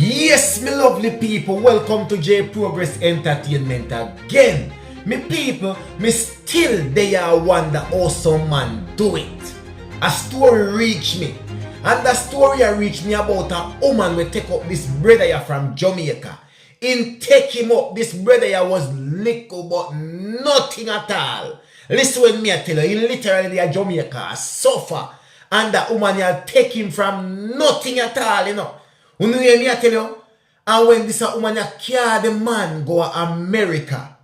Yes, me lovely people, welcome to J Progress Entertainment again. Me people, me still there wonder how some man do it. A story reach me, and the story reached me about a woman will take up this brother here from Jamaica. In take him up, this brother here was little but nothing at all. Listen when me I tell you, he literally a Jamaica suffer, and that woman here take him from nothing at all, you know. You know me I tell you? And when this woman carry the man go to America,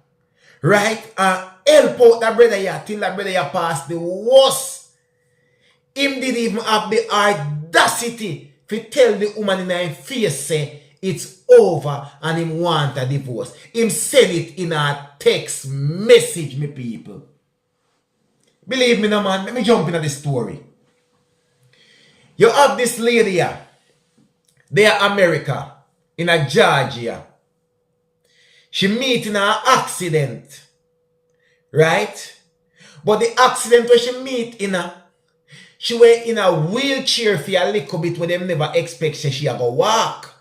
right? And help out the brother here till the brother here pass the worst. Him didn't even have the audacity to tell the woman in his face say it's over and him want a divorce. Him send it in a text message, me people. Believe me, no man, let me jump into the story. You have this lady here. They are America, in a Georgia. She meet in an accident, right? But the accident where she meet in she were in a wheelchair for a little bit where them never expect she go walk.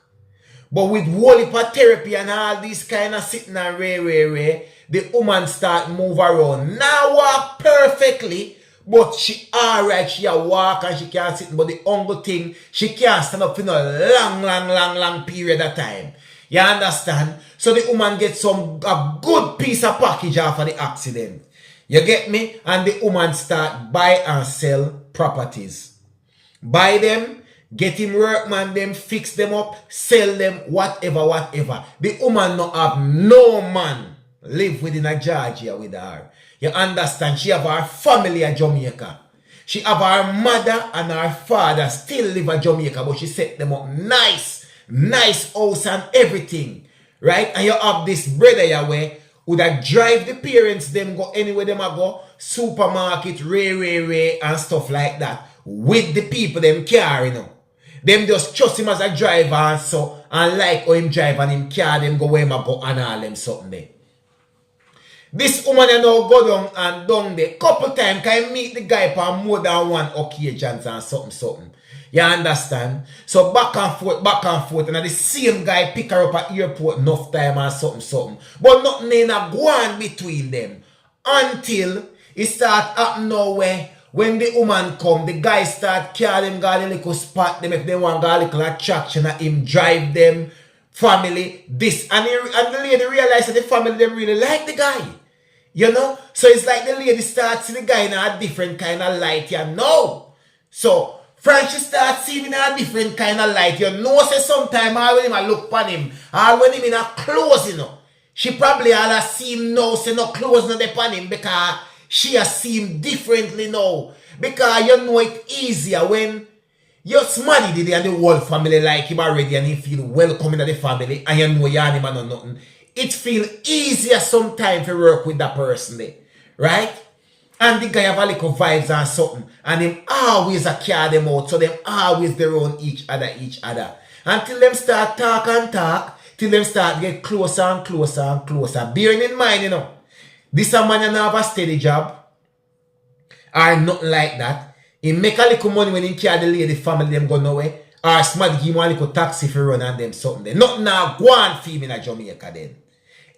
But with whole heap of therapy and all this kind of sitting and the woman start move around. Now walk perfectly. But she alright, she a walk and she can't sit, but the only thing, she can't stand up for no long period of time. You understand? So the woman gets a good piece of package after the accident. You get me? And the woman start buy and sell properties. Buy them, get him workman them, fix them up, sell them, whatever. The woman not have no man live within a Georgia with her. You understand? She have her family in Jamaica. She have her mother and her father still live in Jamaica, but she set them up nice house and everything. Right? And you have this brother here where would drive the parents them go anywhere them a go, supermarket, ray, and stuff like that. With the people them car, you know. Them just trust him as a driver and so, and like how him drive and him car them go where him a go and all them something there. This woman you know go down and down there couple times can meet the guy for more than one occasions and something. You understand? So back and forth and the same guy pick her up at airport enough time and something. But nothing ain't go on between them. Until it start happening nowhere. When the woman come, the guy start carry them, got a little spot them if they want got a little attraction at him, drive them, family, this. And the lady realized that the family them really like the guy. You know? So it's like the lady starts seeing the guy in a different kind of light, you know? So Francis starts seeing in a different kind of light. You know, say sometime all when him look upon him, all when him in a clothes, you know. She probably all has seen now, say no clothes not upon him because she has seen differently now. Because you know it easier when you're smarty and the whole family like him already and he feel welcome in the family and you know you and him and no nothing. It feel easier sometimes to work with that person there. Right? And the guy have a little vibes and something. And them always a carry them out. So them always they run each other. Until them start talk. Till them start get closer and closer. Bearing in mind, you know. This a man you have a steady job. Or nothing like that. He make a little money when he carry the lady family them go nowhere. Or somebody give him a little taxi for run and them something there. Nothing now go on for him in Jamaica then.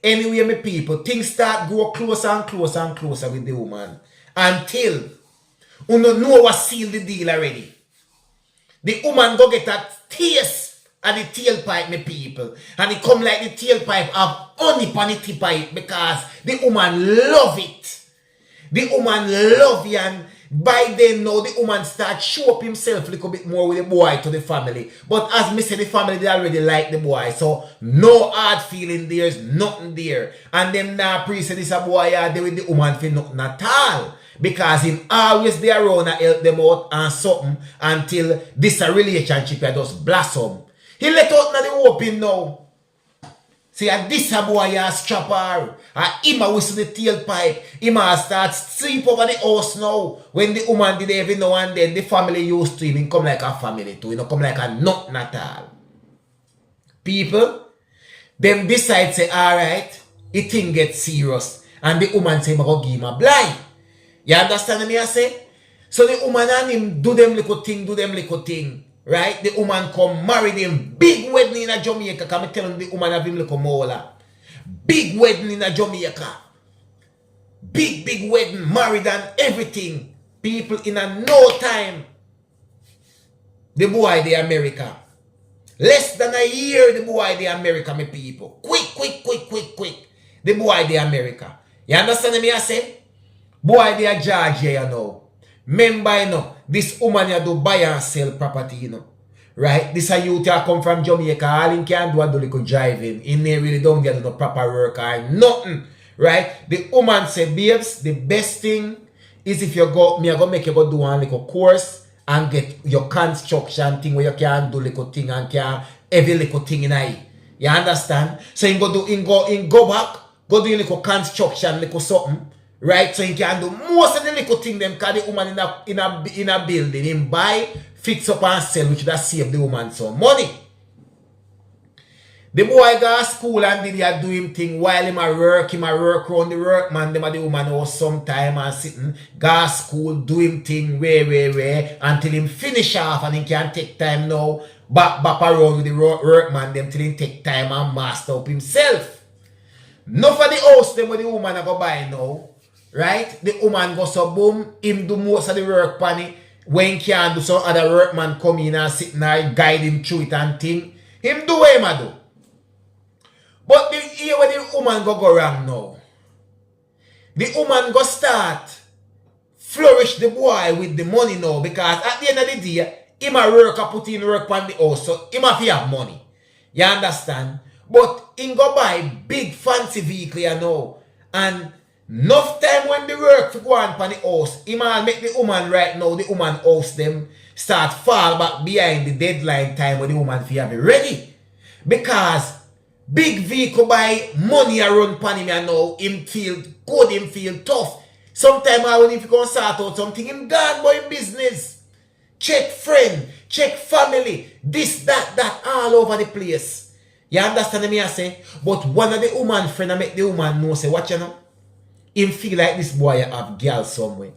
Anyway, my people, things start go closer and closer with the woman. Until you know what seal the deal already. The woman go get a taste at the tailpipe, my people. And it come like the tailpipe have honey on the tip of it because the woman love it. The woman love it, and by then now the woman start show up himself a little bit more with the boy to the family. But as me say, the family they already like the boy. So no hard feeling, there's nothing there. And them now pre-say this a boy are there with the woman for nothing at all. Because him always there around and help them out and something until this a relationship just blossom. He let out na the open now. See, and this a boy a strapper. And him a whistle the tailpipe. Him a start sleep over the house now. When the woman did every now and then, the family used to him. He come like a family too. He don't come like a nothing at all. People, them decide say, alright, it thing get serious. And the woman say, I'm going to give him a blind. You understand me I say? So the woman and him do them little thing, right? The woman come married him. Big wedding in a Jamaica. Can I tell him the woman have him look a mola. Big wedding in a Jamaica. Big wedding, married and everything. People in a no time. The boy, the America. Less than a year, the boy, the America, my people. Quick. The boy, the America. You understand me I say? Boy, they are Georgia, you know. Remember, you know, this woman you do buy and sell property, you know. Right? This a youth you come from Jamaica, all he can do a do little driving. He really don't get no proper work or nothing. Right? The woman say, babes, the best thing is if you go, me I go make you go do one little course and get your construction thing where you can do little thing and can every little thing in it. You understand? So you go back, go do little construction, little something. Right? So you can do most of the little thing them because the woman in a building, him buy, fix up and sell, which that save the woman some money. The boy go to school and did he do him thing while him a work around the work, man, them a the woman house sometime and sitting, go to school, do him thing, way, until him finish off and he can take time now, back around with the work man, them till he take time and master up himself. No for the house, them where the woman a go buy now, right? The woman go so boom, him do most of the work pan when he can do some other workman come in and sit there, guide him through it and thing, him do what him a do. But here where the woman go wrong now. The woman go start flourish the boy with the money now because at the end of the day, him a work and put in work on the house, so him have money. You understand? But him go buy big fancy vehicle you know. And enough time when the work for go on the house, him all make the woman right now, the woman house them start fall back behind the deadline time when the woman fi have it ready. Because big vehicle buy money around pan him now, him feel good, him feel tough. Sometimes when if you go start out something, him gone boy in business. Check friend, check family, this, that, all over the place. You understand me I say? But one of the woman friend I make the woman know say, what you know? Him feel like this boy have girl somewhere.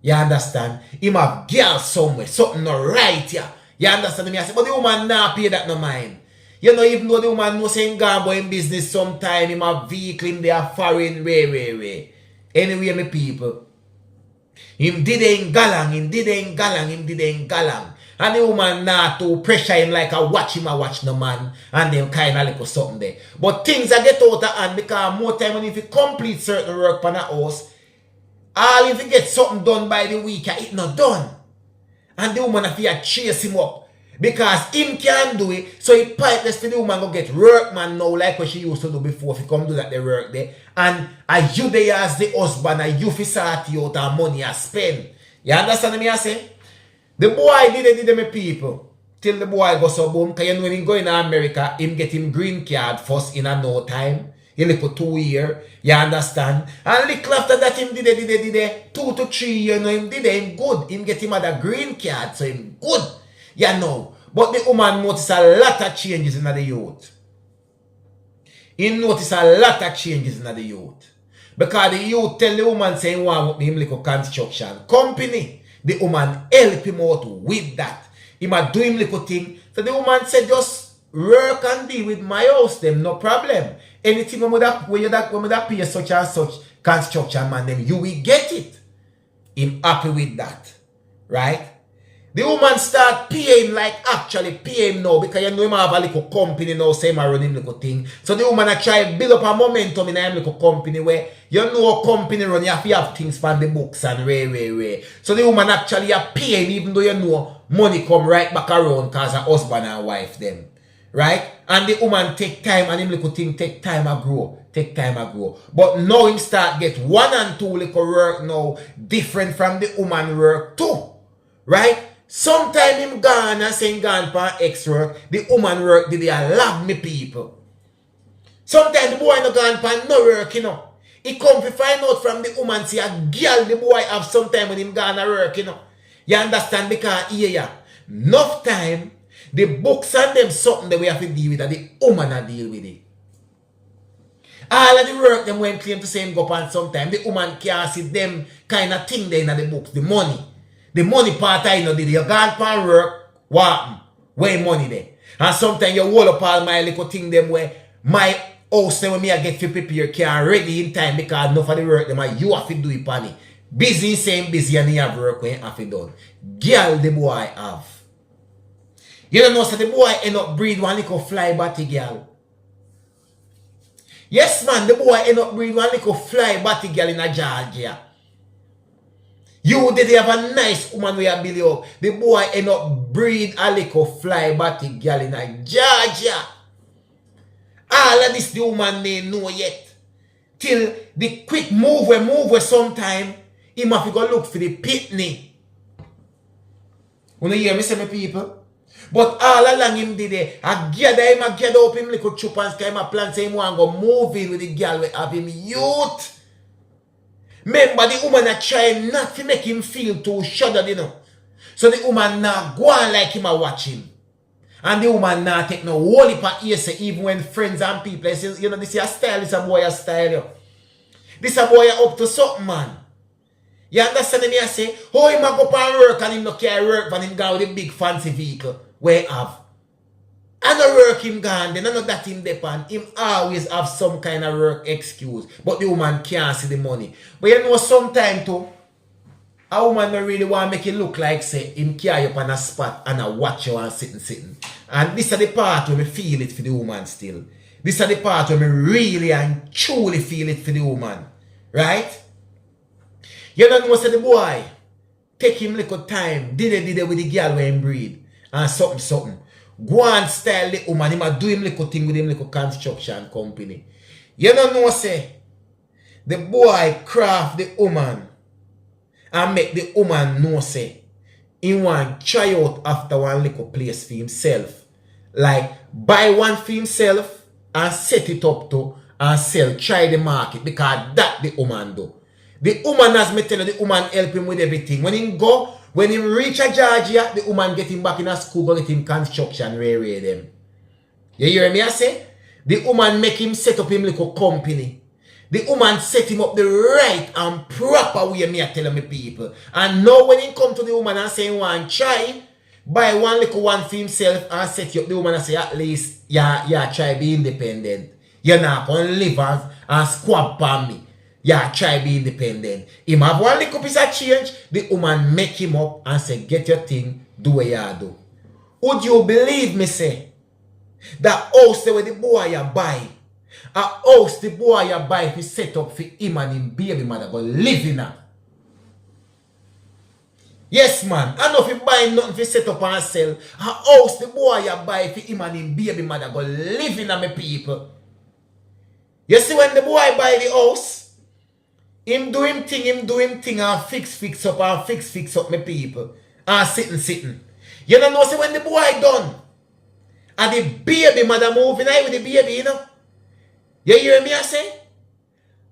You understand? Him have girl somewhere, something not right here. You understand me I say? But the woman not pay that no mind. You know, even though the woman knows saying gone boy in business sometime, him have vehicle, him they are foreign, way. Anyway, my people, him didn't galang. And the woman not to pressure him like a watch no man, and them kind of little something there. But things are get out of hand because more time when if you complete certain work on a house, all if you get something done by the week, it not done. And the woman have to chase him up. Because him can do it, so it pointless for the woman go get workman now like what she used to do before if you come do that the work there. And as you there as the husband, and you fi sort out and money I spend. You understand me I say? The boy did it my people. Till the boy go so boom, because you know when he go in America, him get him green card first in a no time. He live for 2 years, you understand? And little after that him did it, 2 to 3 years, you know, him did it, him good. Him get him a green card, so him good. You know, but the woman notice a lot of changes in the youth. He notice a lot of changes in the youth. Because the youth tell the woman saying, he want him like a construction company. The woman help him out with that. He might do him like a thing. So the woman said, just work and deal with my house, them, no problem. Anything when you pay such and such construction man, them, you will get it. I'm happy with that. Right? The woman start paying like actually paying now because you know him have a little company now, say him run him little thing. So the woman try build up a momentum in a little company where you know a company run, you have to have things from the books and way. So the woman actually are paying even though you know money come right back around because her husband and wife them. Right? And the woman take time and him little thing take time to grow. But now him start get 1 and 2 little work now different from the woman work too. Right? Sometime him gone and saying gone for X work, the woman work did they love me people. Sometimes the boy no gone for no work, you know. He come to find out from the woman see a girl the boy have sometime when him gone to work, you know. You understand? Because yeah. Enough time, the books and them something that we have to deal with and the woman a deal with it. All of the work them when claim to say him go on sometime, the woman can't see them kind of thing there in the books, the money. The money part I know did you gone for work What happen? Where money there? And sometimes you hold up all my little thing them where my house them when me I get to prepare can ready in time because enough of the work them you have to do it pan it. Busy same busy and you have work when you have to done. Girl the boy have. You don't know so the boy end up breed one little fly batty girl. Yes man, the boy end up breed one little fly batty girl in a Georgia. You did have a nice woman where you build you up. The boy end up breed a little fly batty girl in a Georgia. All of this the woman may know yet. Till the quick move sometime, he must go look for the pitney. You hear me say my people? But all along him did it. I gather up him little chup and sky my plan say him want go move in with the girl with have him youth. Remember the woman are trying not to make him feel too shuddered, you know. So the woman now go on like him a watch him. And the woman now take no whole heap of ear say even when friends and people say, you know, this is a style, this is a boy a style. You. This a boy up to something, man. You understand me? I say, oh, he might go up and work and him no carry work and him go with a big fancy vehicle. Where he have. I no work him gone, then I know that him depend. Him always have some kind of work excuse. But the woman can't see the money. But you know sometime too, a woman don't really want to make it look like say him carry up on a spot and a watch you and sitting. And this is the part where me feel it for the woman still. This is the part where me really and truly feel it for the woman. Right? You don't know say the boy take him little time, did it with the girl where him breed. And something. Go and style the woman. He might do him little thing with him little construction company. You don't know say the boy craft the woman and make the woman know say he want try out after one little place for himself. Like buy one for himself and set it up to and sell. Try the market because that the woman do. The woman as me tell you, the woman help him with everything. When he reach a Georgia, the woman get him back in a school, go get him construction, railway them. You hear me I say? The woman make him set up him little company. The woman set him up the right and proper way me I tell me people. And now when he come to the woman and say he want try, buy one little one for himself and set you up, the woman and say at least, yeah, try be independent. You're not gonna live and squab on me. Yeah, try be independent. Him have one little piece of change, the woman make him up and say, get your thing, do what you do. Would you believe me say, that house where the boy you buy, a house the boy you buy if he set up for him and him baby mother go live in her. Yes man, I know if you buy nothing for set up and sell, a house the boy you buy for him and him baby mother go live in her, my people. You see when the boy buy the house, him do him thing and fix up and fix up my people. And sitting. You don't know, see when the boy done, and the baby mother moving out with the baby, you know. You hear me I say?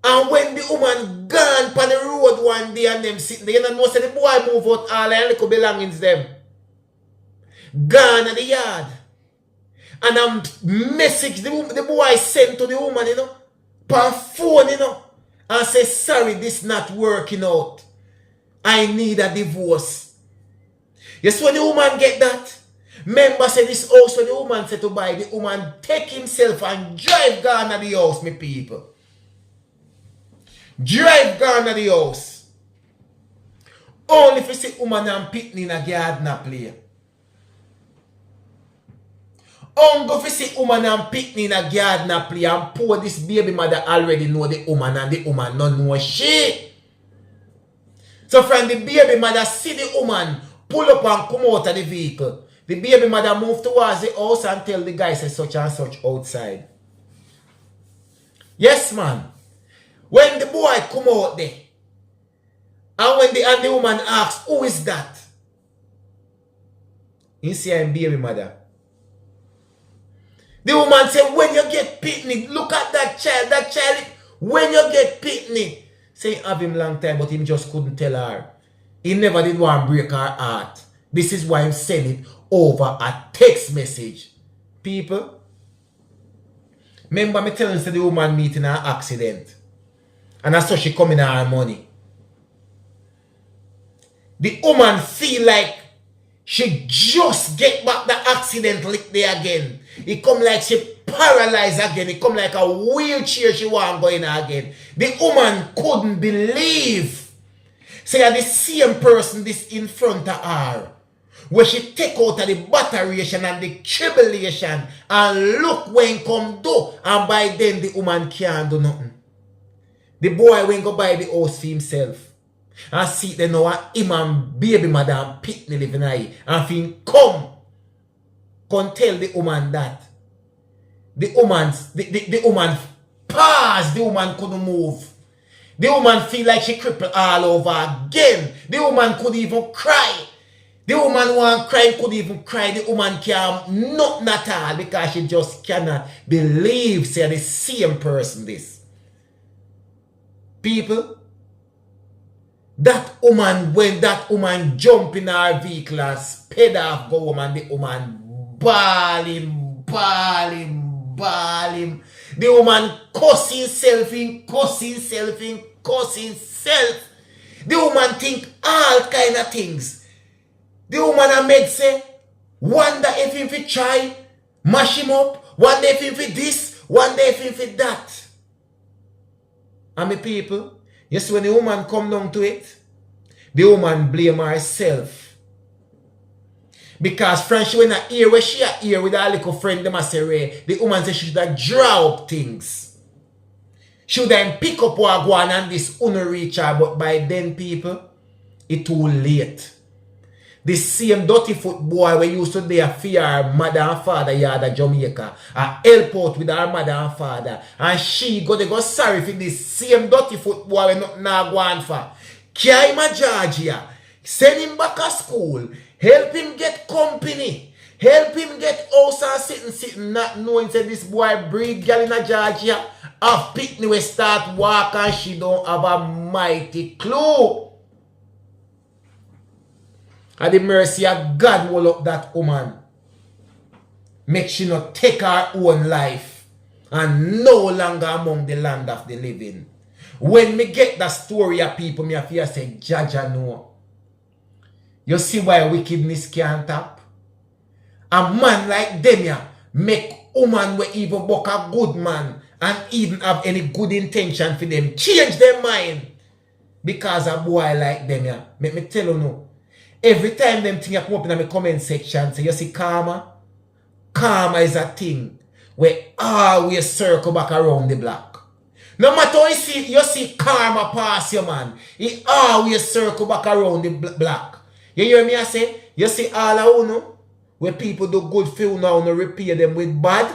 And when the woman gone on the road one day and them sitting there, you don't know, see the boy move out all their little belongings them. Gone at the yard. And a message the boy sent to the woman, you know, per phone, you know. And say, sorry, this not working out. I need a divorce. Yes, when the woman get that, remember say this house when the woman said to buy, the woman take himself and drive gone to the house, my people. Drive gone to the house. Only if you see woman and picnic in a garden a play. Only if you see woman and picnic in a garden a play and poor this baby mother already know the woman and the woman don't know she. So from the baby mother see the woman pull up and come out of the vehicle. The baby mother move towards the house and tell the guy say such and such outside. Yes man. When the boy come out there and when the woman asks who is that? You see him baby mother. The woman said, when you get picnic, look at that child, when you get picnic. Say, have him long time, but him just couldn't tell her. He never did want to break her heart. This is why I'm sending it over a text message. People, remember me telling you the woman meeting an accident. And that's how she come in her money. The woman feel like She just get back the accident lick there again. It come like she paralyzed again. It come like a wheelchair she want going again. The woman couldn't believe. Say the same person this in front of her. Where she take out of the batteration and the tribulation and look when come do. And by then the woman can't do nothing. The boy went go buy the house for himself. And see they know him and baby mother and pitney living here. And fin come tell the woman that. The woman paused. The woman couldn't move. The woman feel like she crippled all over again. The woman couldn't even cry. The woman want cry, couldn't even cry. The woman can't nothing at all because she just cannot believe say the same person this. People, that woman, when that woman jump in her vehicle and sped off go home and the woman bawling. The woman cussing self. The woman think all kind of things. The woman a make say, wonder if him fi try, mash him up, wonder if him fi this, wonder if him fi that. And my people, yes, when the woman come down to it, the woman blame herself. Because friend, she when I hear where she a hear with her little friend, them a say, the woman say she should have draw up things. Should then pick up what go on and this reach her, but by then people, it too late. The same dirty foot boy we used to there fear her mother and father yard at Jamaica. Help out with her mother and father. And she go sorry for this same dirty foot boy we not go on for. Carry him to Georgia. Send him back to school. Help him get company. Help him get house and sitting, not knowing that this boy breed girl in Georgia. Have Pitney we start walk and she don't have a mighty clue. And the mercy of God will up that woman. Make she not take her own life and no longer among the land of the living. When me get that story of people, me have to say, Jaja no. You see why wickedness can't tap? A man like them ya make woman we even buck a good man and even have any good intention for them. Change their mind. Because a boy like them ya. Make me tell you no. Every time them thing come up in my comment section, say you see karma. Karma is a thing where always circle back around the block. No matter how you see karma pass you, man, it always circle back around the block. You hear me I say? You see all of you where people do good for you now, no repair them with bad,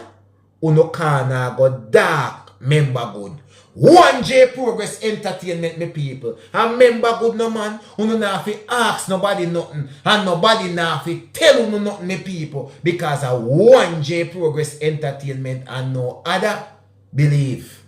uno can't go dark, remember good. 1J Progress Entertainment, me people. And remember good no man, uno na fi ask nobody nothing, and nobody na fi tell uno nothing, me people, because of 1J Progress Entertainment and no other believe.